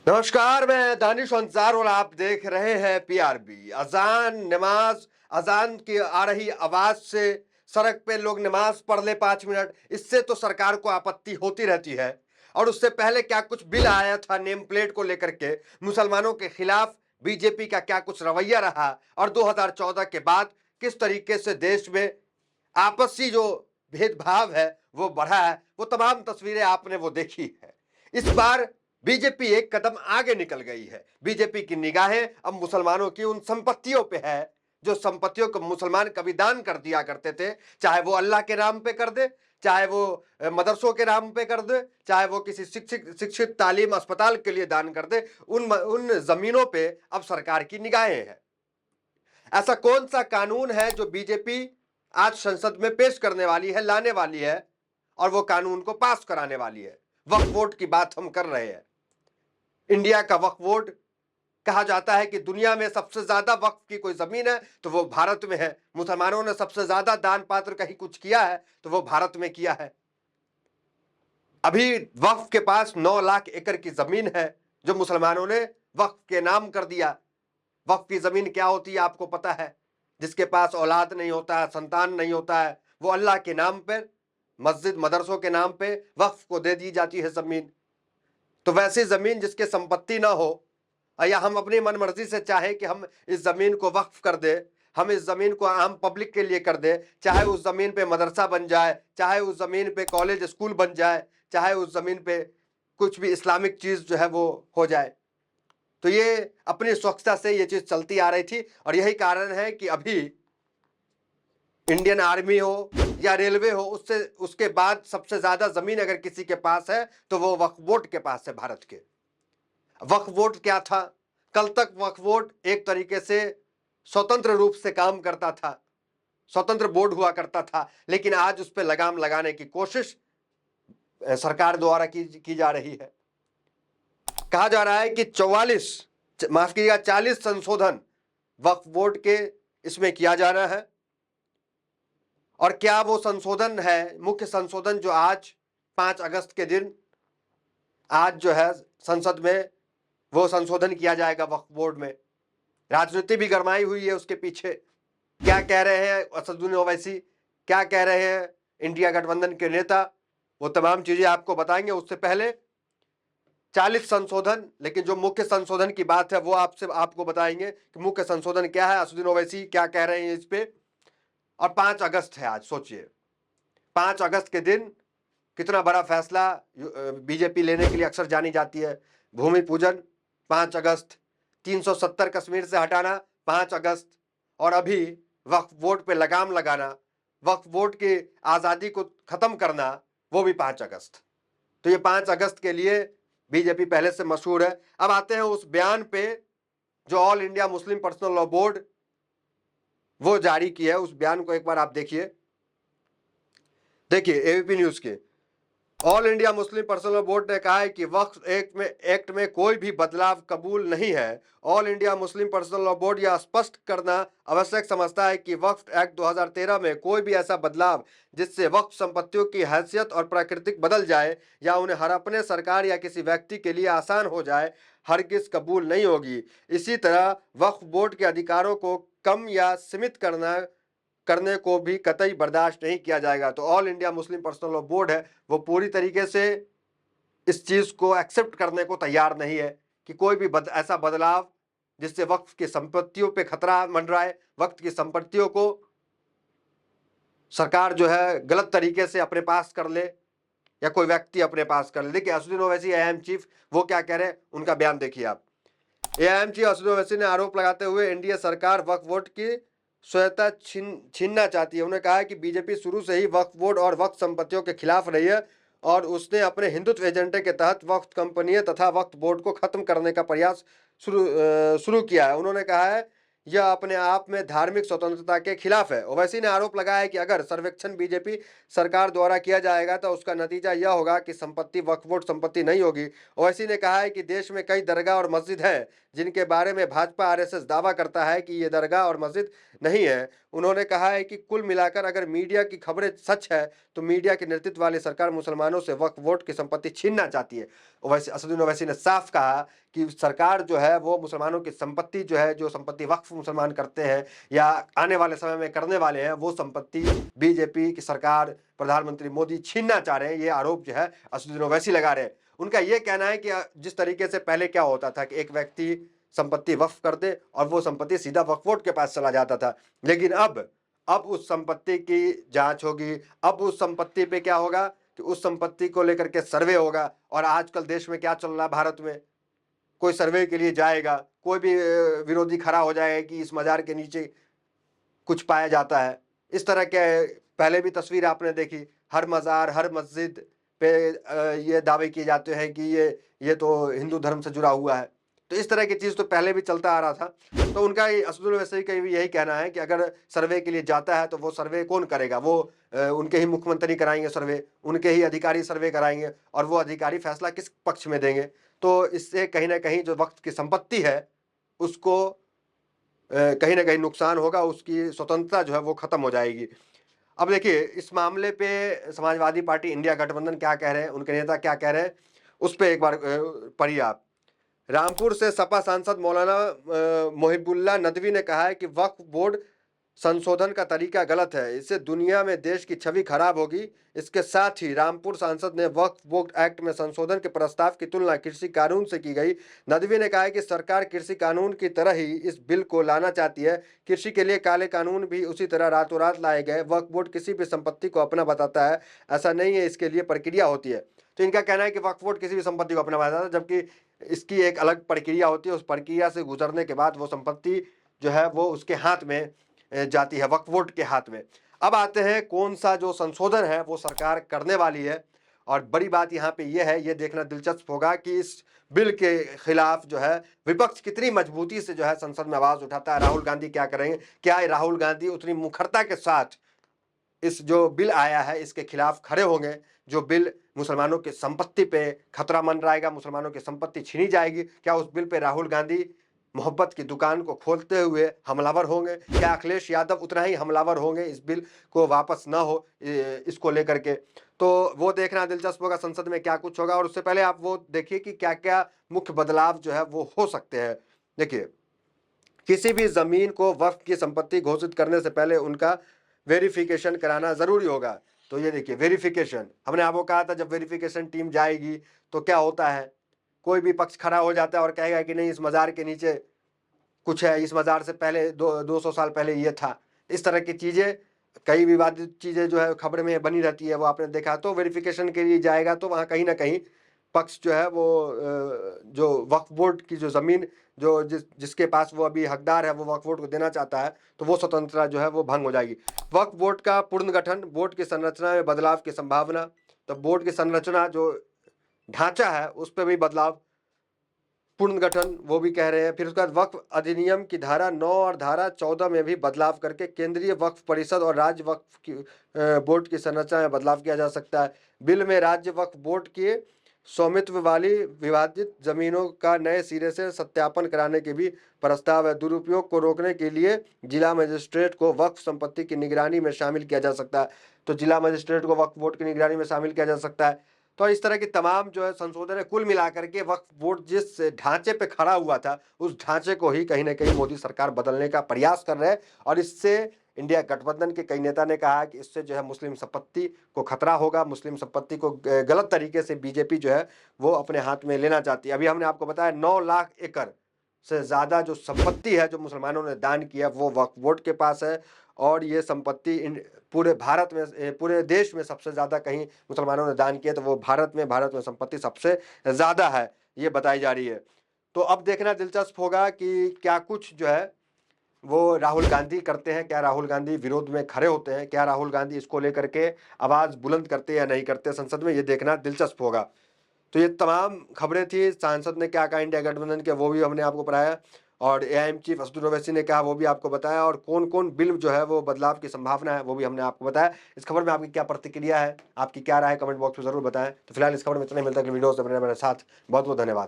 नमस्कार, मैं दानिश अंसार और आप देख रहे हैं पीआरबी। अजान नमाज, अजान की आ रही आवाज से सड़क पे लोग नमाज पढ़ ले 5 मिनट, इससे तो सरकार को आपत्ति होती रहती है। और उससे पहले क्या कुछ बिल आया था नेम प्लेट को लेकर के, मुसलमानों के खिलाफ बीजेपी का क्या कुछ रवैया रहा, और 2014 के बाद किस तरीके से देश में आपसी जो भेदभाव है वो बढ़ा है, वो तमाम तस्वीरें आपने वो देखी है। इस बार बीजेपी एक कदम आगे निकल गई है। बीजेपी की निगाहें अब मुसलमानों की उन संपत्तियों पे है जो संपत्तियों को मुसलमान कभी दान कर दिया करते थे, चाहे वो अल्लाह के नाम पे कर दे, चाहे वो मदरसों के नाम पे कर दे, चाहे वो किसी शिक्षित शिक्षित तालीम अस्पताल के लिए दान कर दे। उन जमीनों पे अब सरकार की निगाहें हैं। ऐसा कौन सा कानून है जो बीजेपी आज संसद में पेश करने वाली है, लाने वाली है, और वो कानून को पास कराने वाली है? वक्फ बोर्ड की बात हम कर रहे हैं। इंडिया का वक्फ बोर्ड, कहा जाता है कि दुनिया में सबसे ज्यादा वक्फ की कोई जमीन है तो वो भारत में है। मुसलमानों ने सबसे ज्यादा दान पात्र कहीं कुछ किया है तो वो भारत में किया है। अभी वक्फ के पास 9 लाख एकड़ की जमीन है जो मुसलमानों ने वक्फ के नाम कर दिया। वक्फ की जमीन क्या होती है आपको पता है? जिसके पास औलाद नहीं होता है, संतान नहीं होता है, वो अल्लाह के नाम पर, मस्जिद मदरसों के नाम पे वक्फ को दे दी जाती है जमीन। तो वैसी जमीन जिसके संपत्ति ना हो, या हम अपनी मनमर्जी से चाहें कि हम इस जमीन को वक्फ कर दे, हम इस जमीन को आम पब्लिक के लिए कर दे, चाहे उस जमीन पे मदरसा बन जाए, चाहे उस जमीन पे कॉलेज स्कूल बन जाए, चाहे उस जमीन पे कुछ भी इस्लामिक चीज जो है वो हो जाए, तो ये अपनी स्वच्छता से ये चीज चलती आ रही थी। और यही कारण है कि अभी इंडियन आर्मी हो या रेलवे हो, उससे उसके बाद सबसे ज्यादा जमीन अगर किसी के पास है तो वो वक्फ बोर्ड के पास है, भारत के। वक्फ बोर्ड क्या था? कल तक वक्फ बोर्ड एक तरीके से स्वतंत्र रूप से काम करता था, स्वतंत्र बोर्ड हुआ करता था, लेकिन आज उस पर लगाम लगाने की कोशिश सरकार द्वारा की जा रही है। कहा जा रहा है कि 40 संशोधन वक्फ बोर्ड के इसमें किया जा रहा है। और क्या वो संशोधन है, मुख्य संशोधन जो आज 5 अगस्त के दिन आज जो है संसद में वो संशोधन किया जाएगा वक्फ बोर्ड में। राजनीति भी गरमाई हुई है उसके पीछे। क्या कह रहे हैं असदुद्दीन ओवैसी, क्या कह रहे हैं इंडिया गठबंधन के नेता, वो तमाम चीजें आपको बताएंगे। उससे पहले 40 संशोधन, लेकिन जो मुख्य संशोधन की बात है वो आपको बताएंगे कि मुख्य संशोधन क्या है, असदुद्दीन ओवैसी क्या कह रहे हैं इस पे। और 5 अगस्त है आज, सोचिए 5 अगस्त के दिन कितना बड़ा फैसला बीजेपी लेने के लिए अक्सर जानी जाती है। भूमि पूजन 5 अगस्त, 370 कश्मीर से हटाना 5 अगस्त, और अभी वक्फ बोर्ड पे लगाम लगाना, वक्फ बोर्ड की आज़ादी को ख़त्म करना, वो भी 5 अगस्त। तो ये 5 अगस्त के लिए बीजेपी पहले से मशहूर है। अब आते हैं उस बयान पे जो all India Muslim personal law board वो जारी किया है। उस बयान को एक बार आप देखिए एबीपी न्यूज के। All India Muslim personal board ने कहा है कि वक्फ एक्ट में कोई भी बदलाव कबूल नहीं है। All India Muslim personal law board यह स्पष्ट करना आवश्यक समझता है कि वक्फ एक्ट 2013 में कोई भी ऐसा बदलाव जिससे वक्फ संपत्तियों की हैसियत और प्रकृति बदल जाए या उन्हें हड़पने सरकार या किसी व्यक्ति के लिए आसान हो जाए, हरगिज कबूल नहीं होगी। इसी तरह वक्फ बोर्ड के अधिकारों को कम या सीमित करने को भी कतई बर्दाश्त नहीं किया जाएगा। तो all India Muslim personal law board है वो पूरी तरीके से इस चीज को एक्सेप्ट करने को तैयार नहीं है कि कोई भी ऐसा बदलाव जिससे वक्फ की संपत्तियों पे खतरा मंडराए, वक्त की संपत्तियों को सरकार जो है गलत तरीके से अपने पास कर ले या कोई व्यक्ति अपने पास कर ले। देखिए असदुद्दीन ओवैसी एआईएम चीफ वो क्या कह रहे हैं, उनका बयान देखिए आप। एआईएम चीफ असदुद्दीन ओवैसी ने आरोप लगाते हुए एनडीए सरकार वक्फ बोर्ड की स्वायत्ता छीनना चाहती है। उन्होंने कहा है कि बीजेपी शुरू से ही वक्फ बोर्ड और वक्फ संपत्तियों के खिलाफ रही है और उसने अपने हिंदुत्व एजेंडे के तहत वक्फ कंपनियों तथा वक्फ बोर्ड को खत्म करने का प्रयास शुरू किया है। उन्होंने कहा है यह अपने आप में धार्मिक स्वतंत्रता के खिलाफ है। ओवैसी ने आरोप लगाया है कि अगर सर्वेक्षण बीजेपी सरकार द्वारा किया जाएगा तो उसका नतीजा यह होगा कि संपत्ति वक्फ बोर्ड संपत्ति नहीं होगी। ओवैसी ने कहा है कि देश में कई दरगाह और मस्जिद हैं जिनके बारे में भाजपा आरएसएस दावा करता है कि ये दरगाह और मस्जिद नहीं है। उन्होंने कहा है कि कुल मिलाकर अगर मीडिया की खबरें सच है तो मीडिया के नेतृत्व वाली सरकार मुसलमानों से वक्फ बोर्ड की संपत्ति छीनना चाहती है। ओवैसी असदुद्दीन ओवैसी ने साफ कहा कि सरकार जो है वो मुसलमानों की संपत्ति जो है, जो संपत्ति वक्फ मुसलमान करते हैं या आने वाले समय में करने वाले हैं, वो संपत्ति बीजेपी की सरकार, प्रधानमंत्री मोदी छीनना चाह रहे हैं। ये आरोप जो है असदुद्दीन ओवैसी लगा रहे हैं। उनका ये कहना है कि जिस तरीके से पहले क्या होता था कि एक व्यक्ति संपत्ति वक्फ कर दे और वो संपत्ति सीधा वक्फ बोर्ड के पास चला जाता था, लेकिन अब उस संपत्ति की जांच होगी। अब उस संपत्ति पे क्या होगा कि उस संपत्ति को लेकर के सर्वे होगा। और आजकल देश में क्या चल रहा है, भारत में कोई सर्वे के लिए जाएगा, कोई भी विरोधी खड़ा हो जाएगा कि इस मजार के नीचे कुछ पाया जाता है। इस तरह के पहले भी तस्वीर आपने देखी, हर मजार, हर मस्जिद पे ये दावे किए जाते हैं कि ये तो हिंदू धर्म से जुड़ा हुआ है। तो इस तरह की चीज़ तो पहले भी चलता आ रहा था। तो उनका असदुद्दीन ओवैसी का भी यही कहना है कि अगर सर्वे के लिए जाता है तो वो सर्वे कौन करेगा? वो उनके ही मुख्यमंत्री कराएंगे सर्वे, उनके ही अधिकारी सर्वे कराएंगे और वो अधिकारी फैसला किस पक्ष में देंगे? तो इससे कहीं ना कहीं जो वक्त की संपत्ति है उसको कहीं ना कहीं नुकसान होगा, उसकी स्वतंत्रता जो है वो खत्म हो जाएगी। अब देखिए इस मामले पे समाजवादी पार्टी इंडिया गठबंधन क्या कह रहे हैं, उनके नेता क्या कह रहे हैं, उस पर एक बार पढ़िए आप। रामपुर से सपा सांसद मौलाना मोहिबुल्लाह नदवी ने कहा है कि वक्फ बोर्ड संशोधन का तरीका गलत है, इससे दुनिया में देश की छवि खराब होगी। इसके साथ ही रामपुर सांसद ने वक्फ बोर्ड एक्ट में संशोधन के प्रस्ताव की तुलना कृषि कानून से की गई। नदवी ने कहा है कि सरकार कृषि कानून की तरह ही इस बिल को लाना चाहती है। कृषि के लिए काले कानून भी उसी तरह रातों रात लाए गए। वक्फ बोर्ड किसी भी संपत्ति को अपना बताता है, ऐसा नहीं है, इसके लिए प्रक्रिया होती है। तो इनका कहना है कि वक्फ बोर्ड किसी भी संपत्ति को अपना बताता है, जबकि इसकी एक अलग प्रक्रिया होती है। उस प्रक्रिया से गुजरने के बाद वो संपत्ति जो है वो उसके हाथ में जाती है, वक्फ बोर्ड के हाथ में। अब आते हैं कौन सा जो संशोधन है वो सरकार करने वाली है। और बड़ी बात यहाँ पे ये है, ये देखना दिलचस्प होगा कि इस बिल के खिलाफ जो है विपक्ष कितनी मजबूती से जो है संसद में आवाज उठाता है। राहुल गांधी क्या करेंगे? क्या राहुल गांधी उतनी मुखरता के साथ इस जो बिल आया है इसके खिलाफ खड़े होंगे? जो बिल मुसलमानों की संपत्ति पे खतरा मंडराएगा, मुसलमानों की संपत्ति छीनी जाएगी, क्या उस बिल पे राहुल गांधी मोहब्बत की दुकान को खोलते हुए हमलावर होंगे? क्या अखिलेश यादव उतना ही हमलावर होंगे इस बिल को वापस ना हो इसको लेकर के? तो वो देखना दिलचस्प होगा संसद में क्या कुछ होगा। और उससे पहले आप वो देखिए कि क्या क्या मुख्य बदलाव जो है वो हो सकते हैं। देखिए, किसी भी जमीन को वक्फ की संपत्ति घोषित करने से पहले उनका वेरिफिकेशन कराना जरूरी होगा। तो ये देखिए वेरिफिकेशन, हमने आपको कहा था जब वेरिफिकेशन टीम जाएगी तो क्या होता है, कोई भी पक्ष खड़ा हो जाता है और कहेगा कि नहीं इस मजार के नीचे कुछ है, इस मजार से पहले 200 साल पहले ये था। इस तरह की चीजें, कई विवादित चीजें जो है खबर में बनी रहती है, वो आपने देखा। तो वेरिफिकेशन के लिए जाएगा तो वहाँ कहीं ना कहीं पक्ष जो है वो जो वक्फ बोर्ड की जो जमीन जो जिसके पास वो अभी हकदार है वो वक्फ बोर्ड को देना चाहता है, तो वो स्वतंत्रता जो है वो भंग हो जाएगी। वक्फ बोर्ड का पुनर्गठन, बोर्ड की संरचना में बदलाव की संभावना। तो बोर्ड की संरचना जो ढांचा है उस पर भी बदलाव, पुनर्गठन वो भी कह रहे हैं। फिर उसके बाद वक्फ अधिनियम की धारा 9 और धारा 14 में भी बदलाव करके केंद्रीय वक्फ परिषद और राज्य वक्फ की बोर्ड की संरचना में बदलाव किया जा सकता है। बिल में राज्य वक्फ बोर्ड के स्वामित्व वाली विवादित जमीनों का नए सिरे से सत्यापन कराने के भी प्रस्ताव है। दुरुपयोग को रोकने के लिए जिला मजिस्ट्रेट को वक्फ संपत्ति की निगरानी में शामिल किया जा सकता है। तो जिला मजिस्ट्रेट को वक्फ बोर्ड की निगरानी में शामिल किया जा सकता है। तो इस तरह की तमाम जो है संशोधन है, कुल मिलाकर के वक्फ बोर्ड जिस ढांचे पे खड़ा हुआ था उस ढांचे को ही कहीं ना कहीं मोदी सरकार बदलने का प्रयास कर रहे हैं। और इससे इंडिया गठबंधन के कई नेता ने कहा कि इससे जो है मुस्लिम संपत्ति को खतरा होगा, मुस्लिम संपत्ति को गलत तरीके से बीजेपी जो है वो अपने हाथ में लेना चाहती है। अभी हमने आपको बताया 9 लाख एकड़ से ज़्यादा जो संपत्ति है जो मुसलमानों ने दान किया वो वक्फ बोर्ड के पास है। और ये संपत्ति पूरे भारत में, पूरे देश में सबसे ज़्यादा कहीं मुसलमानों ने दान किया तो वो भारत में संपत्ति सबसे ज़्यादा है, ये बताई जा रही है। तो अब देखना दिलचस्प होगा कि क्या कुछ जो है वो राहुल गांधी करते हैं, क्या राहुल गांधी विरोध में खड़े होते हैं, क्या राहुल गांधी इसको लेकर के आवाज़ बुलंद करते या नहीं करते संसद में, ये देखना दिलचस्प होगा। तो ये तमाम खबरें थी, सांसद ने क्या कहा इंडिया गठबंधन के वो भी हमने आपको पढ़ाया, और एआईएम चीफ असदुद्दीन ओवैसी ने कहा वो भी आपको बताया, और कौन कौन बिल जो है वो बदलाव की संभावना है वो भी हमने आपको बताया। इस खबर में आपकी क्या प्रतिक्रिया है, आपकी क्या राय है, कमेंट बॉक्स में जरूर बताएं। तो फिलहाल इस खबर में इतना ही, मिलता है वीडियो से मेरे साथ। बहुत बहुत धन्यवाद।